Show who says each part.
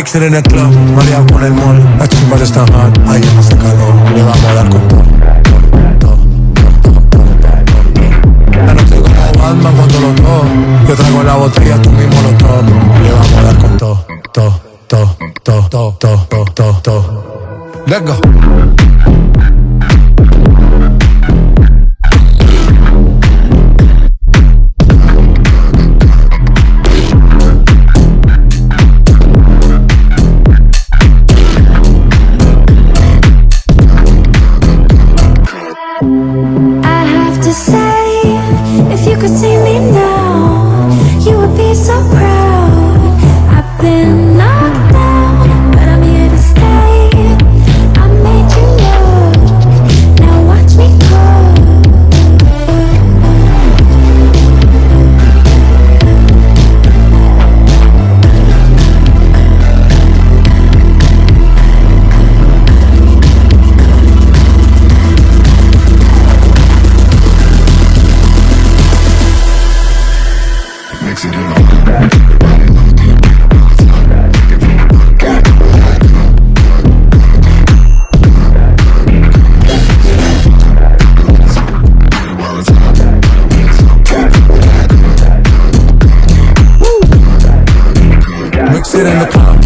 Speaker 1: mix it en el club, María con el mall. Las chimpas están hot, ahí hace calor. Le vamos a dar con todo. Ya no estoy como Batman cuando lo toco. Yo traigo la botella, tú mismo lo toco. Le vamos a dar con todo, todo. Let's go. Mix it in the club.